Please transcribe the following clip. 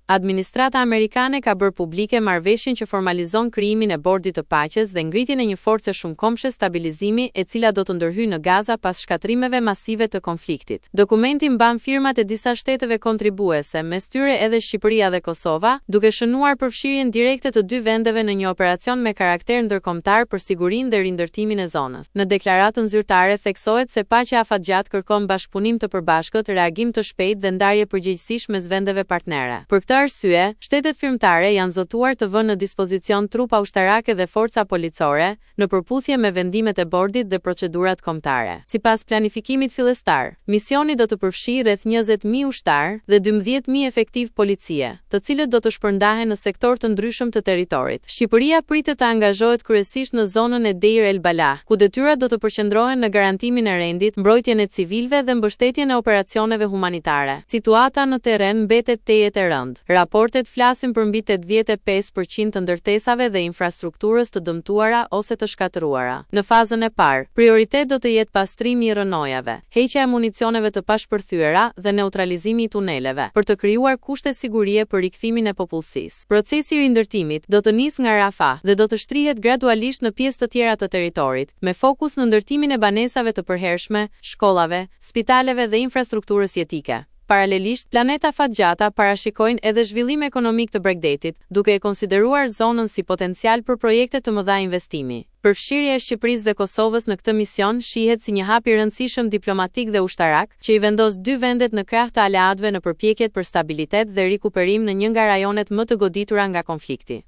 Administrata amerikane ka bërë publike marrëveshjen që formalizon krijimin e Bordit të Paqes dhe ngritjen e një force shumëkombëshe stabilizimi e cila do të ndërhyjë në Gaza pas shkatrimeve masive të konfliktit. Dokumenti mban firmat e disa shteteve kontribuese, mes tyre edhe Shqipëria dhe Kosova, duke shënuar përfshirjen direkte të dy vendeve në një operacion me karakter ndërkombëtar për sigurinë dhe rindërtimin e zonës. Në deklaratën zyrtare theksohet se paqja afatgjat kërkon bashkëpunim të përbashkët, reagim të shpejtë dhe ndarje përgjegjësish mes vendeve partnere. Për këtë arsye, shtetet firmtare janë zotuar të vënë në dispozicion trupa ushtarake dhe forca policore, në përputhje me vendimet e Bordit dhe procedurat kombëtare. Sipas planifikimit fillestar, misioni do të përfshijë rreth 20.000 ushtar dhe 12.000 efektiv policie, të cilët do të shpërndahen në sektor të ndryshëm të territorit. Shqipëria pritet të angazhohet kryesisht në zonën e Deir el Balah, ku detyrat do të përqendrohen në garantimin e rendit, mbrojtjen e civilëve dhe mbështetjen e operacioneve humanitare. Situata në terren mbetet tejet e rëndë. Raportet flasin për mbi 85% të ndërtesave dhe infrastrukturës të dëmtuara ose të shkatëruara. Në fazën e parë, prioritet do të jetë pastrimi i rrënojave, heqja e municioneve të pashpërthyera dhe neutralizimi i tuneleve, për të krijuar kushte sigurie për rikthimin e popullsisë. Procesi i rindërtimit do të nisë nga Rafah dhe do të shtrihet gradualisht në pjesë të tjera të territorit, me fokus në ndërtimin e banesave të përhershme, shkollave, spitaleve dhe infrastrukturës jetike. Paralelisht, Planeta Fatgjata parashikojnë edhe zhvillim ekonomik të Bregdetit, duke e konsideruar zonën si potencial për projekte të mëdha investimi. Përfshirja e Shqipërisë dhe Kosovës në këtë mision shihet si një hap i rëndësishëm diplomatik dhe ushtarak, që i vendos dy vendet në krah të aleatëve në përpjekjet për stabilitet dhe rikuperim në një nga rajonet më të goditura nga konflikti.